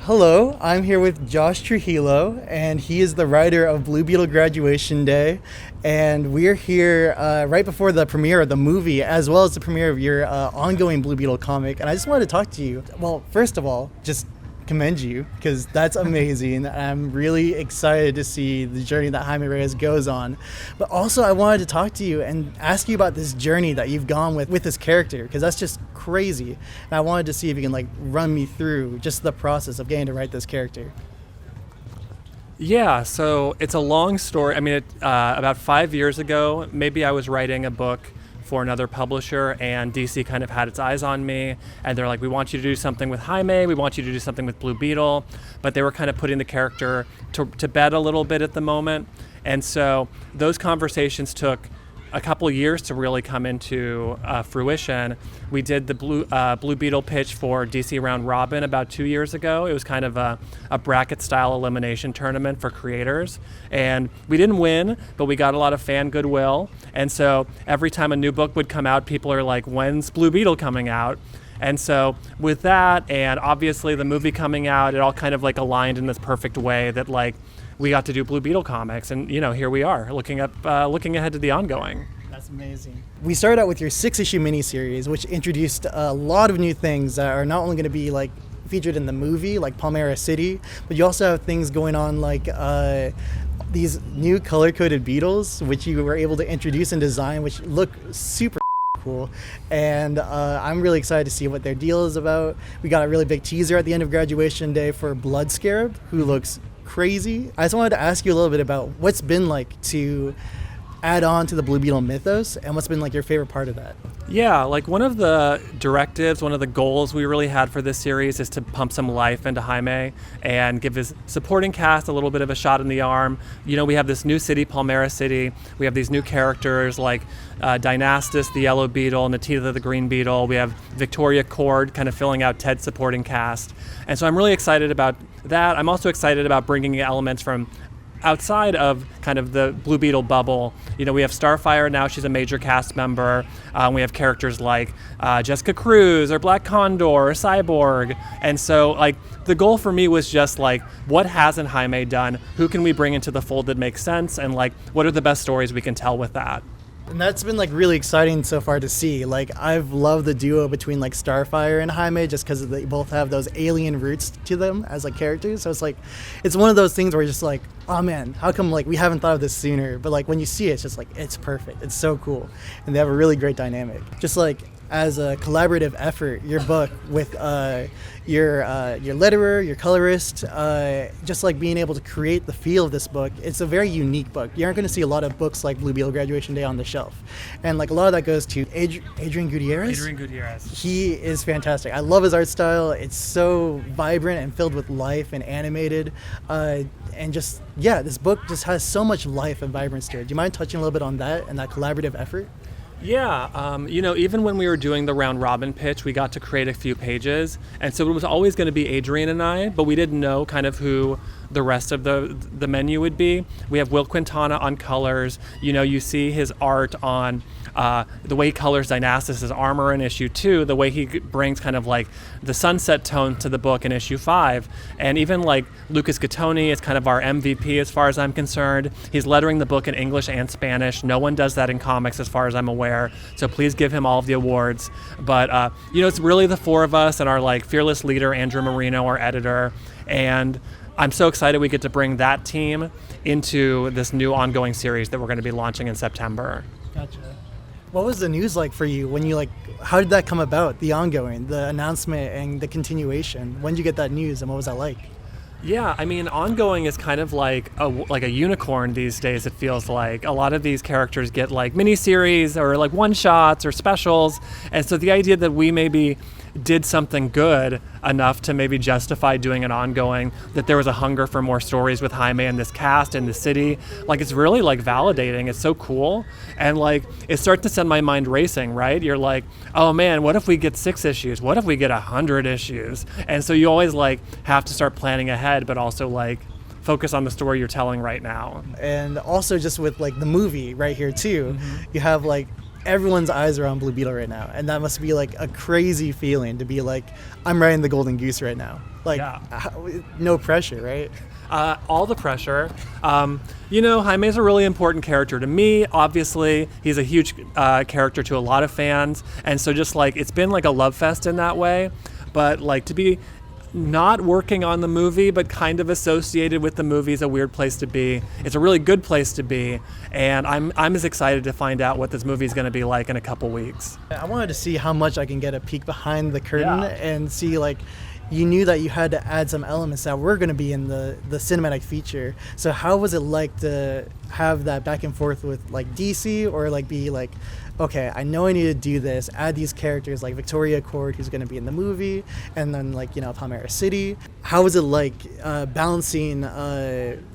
Hello, I'm here with Josh Trujillo, and he is the writer of Blue Beetle Graduation Day. And we're here right before the premiere of the movie, as well as the premiere of your ongoing Blue Beetle comic. And I just wanted to talk to you. Well, first of all, just commend you, because that's amazing. I'm really excited to see the journey that Jaime Reyes goes on. But also, I wanted to talk to you and ask you about this journey that you've gone with this character, because that's just crazy. And I wanted to see if you can run me through just the process of getting to write this character. Yeah, so it's a long story. I mean, about 5 years ago, maybe I was writing a book for another publisher, and DC kind of had its eyes on me, and they're like, we want you to do something with Jaime, we want you to do something with Blue Beetle, but they were kind of putting the character to bed a little bit at the moment. And so those conversations took a couple of years to really come into fruition. We did the Blue Beetle pitch for DC Round Robin about 2 years ago. It was kind of a bracket-style elimination tournament for creators. And we didn't win, but we got a lot of fan goodwill. And so every time a new book would come out, people are like, when's Blue Beetle coming out? And so with that, and obviously the movie coming out, it all kind of aligned in this perfect way that we got to do Blue Beetle comics, and here we are looking ahead to the ongoing. That's amazing. We started out with your 6-issue miniseries, which introduced a lot of new things that are not only going to be featured in the movie, like Palmyra City, but you also have things going on these new color-coded beetles, which you were able to introduce and design, which look super cool. And I'm really excited to see what their deal is about. We got a really big teaser at the end of Graduation Day for Blood Scarab, who looks crazy. I just wanted to ask you a little bit about what's been like to add on to the Blue Beetle mythos, and what's been your favorite part of that. Yeah, one of the directives, one of the goals we really had for this series is to pump some life into Jaime and give his supporting cast a little bit of a shot in the arm. We have this new city, Palmyra City. We have these new characters like Dynastus, the yellow beetle, Natita, the green beetle. We have Victoria Cord kind of filling out Ted's supporting cast. And so I'm really excited about that. I'm also excited about bringing elements from outside of kind of the Blue Beetle bubble. We have Starfire now, she's a major cast member. We have characters like Jessica Cruz or Black Condor or Cyborg. And so the goal for me was just what hasn't Jaime done? Who can we bring into the fold that makes sense? And what are the best stories we can tell with that? And that's been really exciting so far to see. I've loved the duo between Starfire and Jaime, just because they both have those alien roots to them as characters. So it's one of those things where you're just oh man, how come we haven't thought of this sooner? But when you see it, it's just it's perfect. It's so cool, and they have a really great dynamic. Just as a collaborative effort, your book with your letterer, your colorist, just being able to create the feel of this book, it's a very unique book. You aren't going to see a lot of books like Blue Beetle Graduation Day on the shelf. And a lot of that goes to Adrian Gutierrez. Adrian Gutierrez. He is fantastic. I love his art style. It's so vibrant and filled with life and animated. And just, yeah, this book just has so much life and vibrance to it. Do you mind touching a little bit on that and that collaborative effort? Yeah, even when we were doing the round robin pitch, we got to create a few pages, and so it was always going to be Adrian and I, but we didn't know kind of who the rest of the menu would be. We have Will Quintana on colors. You see his art on the way he colors Dynastus' armor in issue 2, the way he brings kind of the sunset tone to the book in issue 5, and even Lucas Gattoni is kind of our MVP as far as I'm concerned. He's lettering the book in English and Spanish. No one does that in comics as far as I'm aware, so please give him all of the awards. But it's really the four of us and our fearless leader, Andrew Marino, our editor, and I'm so excited we get to bring that team into this new ongoing series that we're going to be launching in September. Gotcha. What was the news like for you when you how did that come about, the ongoing, the announcement and the continuation? When did you get that news and what was that like? Yeah, I mean, ongoing is kind of like a unicorn these days, it feels like. A lot of these characters get miniseries or one-shots or specials, and so the idea that we maybe did something good enough to maybe justify doing an ongoing, that there was a hunger for more stories with Jaime and this cast and the city, it's really validating. It's so cool, and it starts to send my mind racing, right? You're oh man, what if we get 6 issues? What if we get 100 issues? And so you always have to start planning ahead, but also focus on the story you're telling right now. And also just with the movie right here too, you have everyone's eyes are on Blue Beetle right now, and that must be like a crazy feeling to be like, I'm riding the Golden Goose right now. Like, no pressure, right? All the pressure. Jaime's a really important character to me. Obviously, he's a huge character to a lot of fans, and so just like it's been like a love fest in that way. But like to be not working on the movie, but kind of associated with the movie is a weird place to be. It's a really good place to be, and I'm as excited to find out what this movie is going to be like in a couple weeks. I wanted to see how much I can get a peek behind the curtain and see like. You knew that you had to add some elements that were going to be in the cinematic feature. So how was it like to have that back and forth with like DC, or like be like, okay, I know I need to do this, add these characters like Victoria Cord, who's going to be in the movie, and then like, Palmyra City. How was it like balancing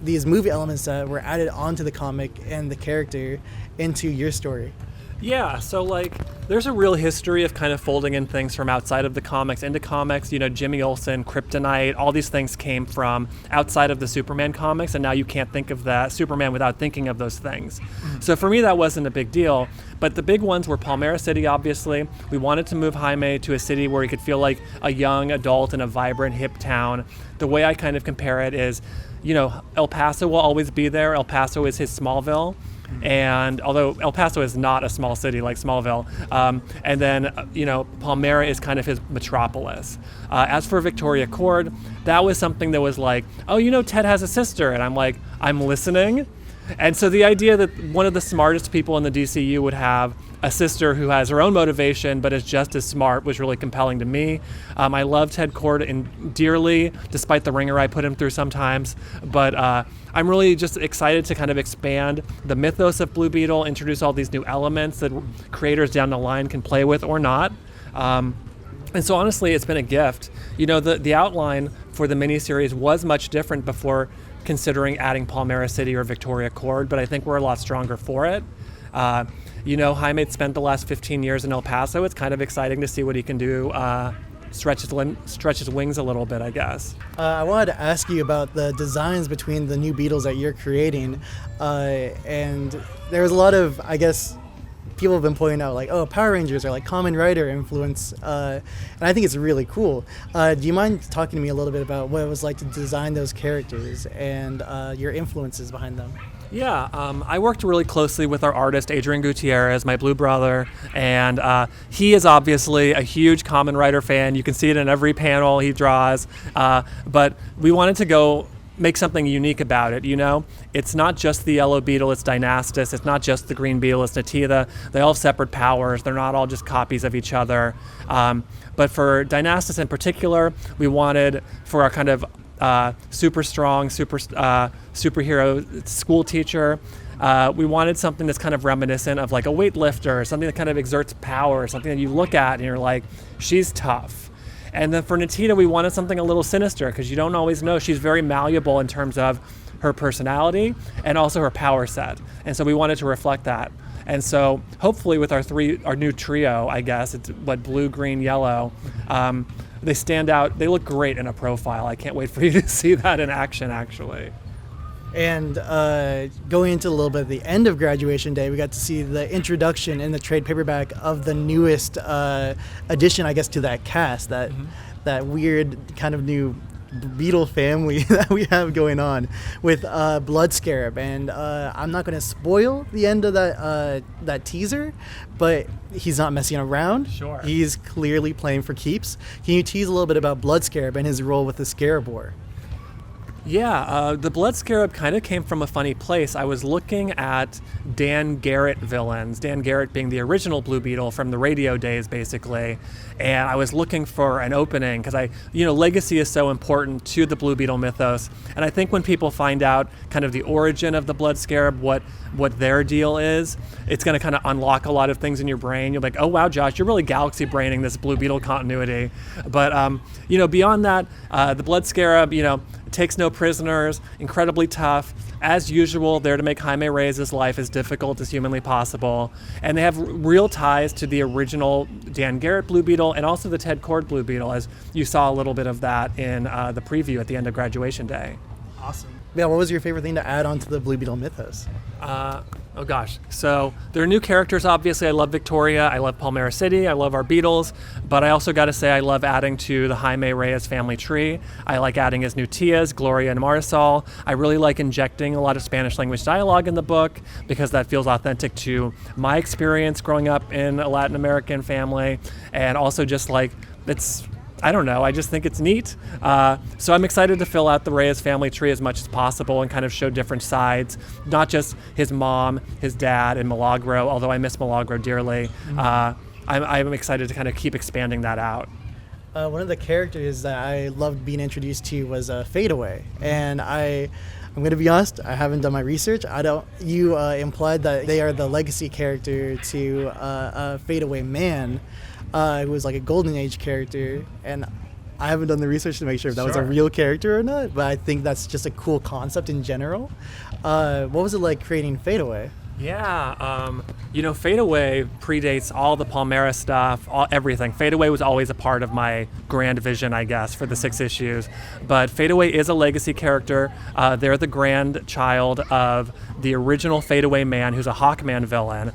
these movie elements that were added onto the comic and the character into your story? Yeah, so like there's a real history of kind of folding in things from outside of the comics into comics. Jimmy Olsen, Kryptonite, all these things came from outside of the Superman comics, and now you can't think of that Superman without thinking of those things. So for me, that wasn't a big deal. But the big ones were Palmyra City, obviously. We wanted to move Jaime to a city where he could feel like a young adult in a vibrant, hip town. The way I kind of compare it is, El Paso will always be there. El Paso is his Smallville. And although El Paso is not a small city like Smallville, and then, Palmyra is kind of his metropolis. As for Victoria Cord, that was something that was like, oh, Ted has a sister. And I'm like, I'm listening. And so the idea that one of the smartest people in the DCU would have a sister who has her own motivation but is just as smart was really compelling to me. I love Ted Cord dearly, despite the ringer I put him through sometimes. But I'm really just excited to kind of expand the mythos of Blue Beetle, introduce all these new elements that creators down the line can play with or not. And so honestly, it's been a gift. The outline for the miniseries was much different before considering adding Palmyra City or Victoria Cord, but I think we're a lot stronger for it. Jaime spent the last 15 years in El Paso. It's kind of exciting to see what he can do, stretch his wings a little bit, I guess. I wanted to ask you about the designs between the new Beetles that you're creating, and there's a lot of, I guess, people have been pointing out like, oh, Power Rangers are like Kamen Rider influence, and I think it's really cool. Do you mind talking to me a little bit about what it was like to design those characters and your influences behind them? Yeah, I worked really closely with our artist, Adrian Gutierrez, my blue brother, and he is obviously a huge Kamen Rider fan. You can see it in every panel he draws, but we wanted to go make something unique about it, It's not just the Yellow Beetle, it's Dynastus. It's not just the Green Beetle, it's Natita. They all have separate powers. They're not all just copies of each other. But for Dynastus in particular, we wanted for our kind of super strong, superhero school teacher, we wanted something that's kind of reminiscent of like a weightlifter, something that kind of exerts power, something that you look at and you're like, she's tough. And then for Natita, we wanted something a little sinister because you don't always know. She's very malleable in terms of her personality and also her power set. And so we wanted to reflect that. And so hopefully with our new trio, I guess, it's blue, green, yellow, they stand out. They look great in a profile. I can't wait for you to see that in action, actually. And going into a little bit of the end of Graduation Day, we got to see the introduction in the trade paperback of the newest addition, I guess, to that cast, that weird kind of new Beetle family that we have going on with Blood Scarab. And I'm not going to spoil the end of that teaser, but he's not messing around. Sure. He's clearly playing for keeps. Can you tease a little bit about Blood Scarab and his role with the Scarab War? Yeah, the Blood Scarab kind of came from a funny place. I was looking at Dan Garrett villains, Dan Garrett being the original Blue Beetle from the radio days, basically, and I was looking for an opening because legacy is so important to the Blue Beetle mythos, and I think when people find out kind of the origin of the Blood Scarab, what their deal is, it's going to kind of unlock a lot of things in your brain. You're like, oh wow, Josh, you're really galaxy braining this Blue Beetle continuity. But beyond that, the Blood Scarab, takes no prisoners, incredibly tough, as usual, there to make Jaime Reyes' life as difficult as humanly possible. And they have real ties to the original Dan Garrett Blue Beetle and also the Ted Cord Blue Beetle, as you saw a little bit of that in the preview at the end of Graduation Day. Awesome. Yeah, what was your favorite thing to add on to the Blue Beetle mythos? Oh gosh. So there are new characters, obviously. I love Victoria. I love Palmera City. I love our Beatles. But I also got to say I love adding to the Jaime Reyes family tree. I like adding his new tias, Gloria and Marisol. I really like injecting a lot of Spanish language dialogue in the book because that feels authentic to my experience growing up in a Latin American family. And also just like I don't know. I just think it's neat. So I'm excited to fill out the Reyes family tree as much as possible and kind of show different sides, not just his mom, his dad, and Milagro, although I miss Milagro dearly. I'm excited to kind of keep expanding that out. One of the characters that I loved being introduced to was Fadeaway. And I'm going to be honest, I haven't done my research. You implied that they are the legacy character to Fadeaway Man. Who was like a Golden Age character, and I haven't done the research to make sure if that was a real character or not, but I think that's just a cool concept in general. What was it like creating Fadeaway? Yeah, Fadeaway predates all the Palmera stuff, everything. Fadeaway was always a part of my grand vision, I guess, for the 6 issues. But Fadeaway is a legacy character. They're the grandchild of the original Fadeaway Man, who's a Hawkman villain.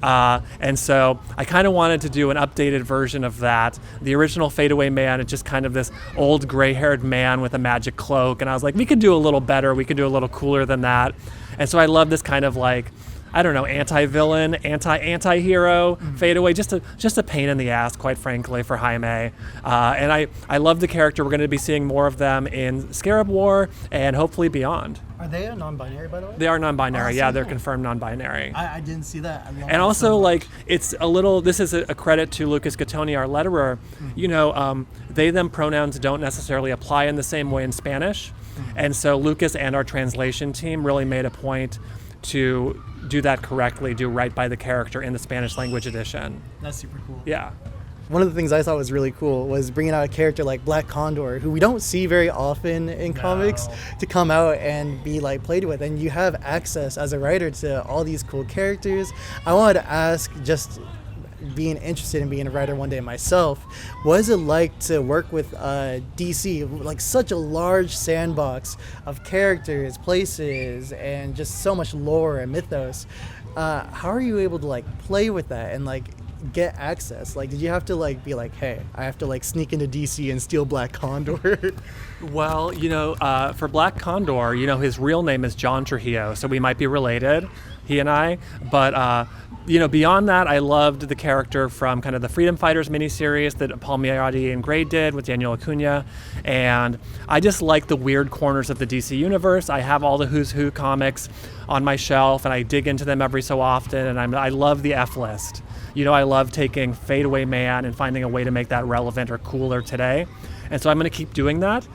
And so I kind of wanted to do an updated version of that. The original Fadeaway Man is just kind of this old gray-haired man with a magic cloak. And I was like, we could do a little better. We could do a little cooler than that. And so I love this kind of like, I don't know, anti-villain, anti-hero, Fadeaway, just a pain in the ass, quite frankly, for Jaime. And I love the character. We're going to be seeing more of them in Scarab War and hopefully beyond. Are they a non-binary, by the way? They are non-binary, they're confirmed non-binary. I didn't see that. And also, like, it's a little, this is a credit to Lucas Gattoni, our letterer. They, them pronouns don't necessarily apply in the same way in Spanish. And so Lucas and our translation team really made a point to do that correctly, do right by the character in the Spanish language edition. That's super cool. Yeah. One of the things I thought was really cool was bringing out a character like Black Condor, who we don't see very often in comics, to come out and be like played with. And you have access as a writer to all these cool characters. I wanted to ask, just being interested in being a writer one day myself, what is it like to work with DC, like such a large sandbox of characters, places, and just so much lore and mythos? How are you able to like play with that and like get access? Like, did you have to like be like, hey, I have to like sneak into DC and steal Black Condor? Well, for Black Condor, his real name is Josh Trujillo, so we might be related, he and I, but beyond that, I loved the character from kind of the Freedom Fighters miniseries that Palmiotti and Gray did with Daniel Acuna, and I just like the weird corners of the DC universe. I have all the Who's Who comics on my shelf, and I dig into them every so often, and I love the F list. I love taking Fadeaway Man and finding a way to make that relevant or cooler today. And so I'm going to keep doing that.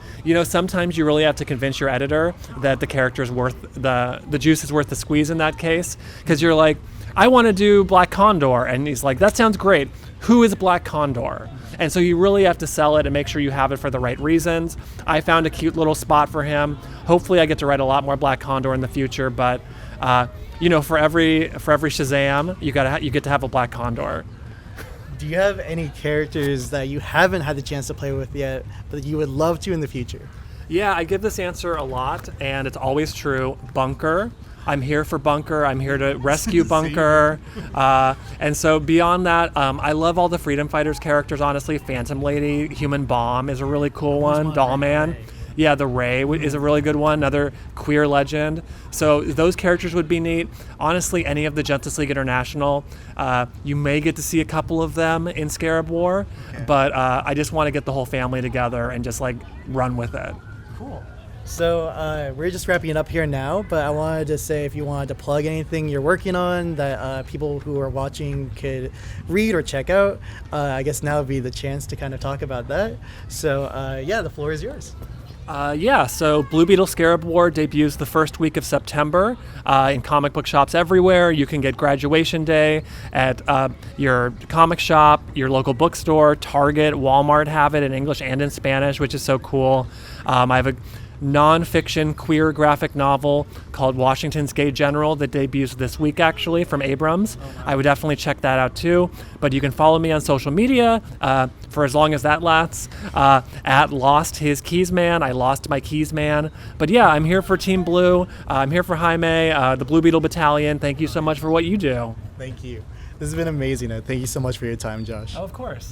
Sometimes you really have to convince your editor that the character's worth, the juice is worth the squeeze in that case, because you're like, I want to do Black Condor. And he's like, that sounds great. Who is Black Condor? And so you really have to sell it and make sure you have it for the right reasons. I found a cute little spot for him. Hopefully I get to write a lot more Black Condor in the future, but for every Shazam, you get to have a Black Condor. Do you have any characters that you haven't had the chance to play with yet, but you would love to in the future? Yeah, I give this answer a lot, and it's always true. Bunker. I'm here for Bunker. I'm here to rescue Bunker. And so beyond that, I love all the Freedom Fighters characters, honestly. Phantom Lady, Human Bomb is a really cool one. Dollman. Yeah, the Ray is a really good one, another queer legend. So those characters would be neat. Honestly, any of the Justice League International, you may get to see a couple of them in Scarab War, but I just want to get the whole family together and just like run with it. Cool. So we're just wrapping it up here now, but I wanted to say if you wanted to plug anything you're working on that people who are watching could read or check out, I guess now would be the chance to kind of talk about that. So the floor is yours. So Blue Beetle Scarab War debuts the first week of September in comic book shops everywhere. You can get Graduation Day at your comic shop, your local bookstore, Target, Walmart have it in English and in Spanish, which is so cool. I have nonfiction queer graphic novel called Washington's Gay General that debuts this week, actually, from Abrams. I would definitely check that out too. But you can follow me on social media for as long as that lasts, at Lost His Keys Man. I lost my keys, man. But yeah, I'm here for Team Blue. I'm here for Jaime, the Blue Beetle Battalion. Thank you so much for what you do. Thank you. This has been amazing. Thank you so much for your time, Josh. Oh, of course.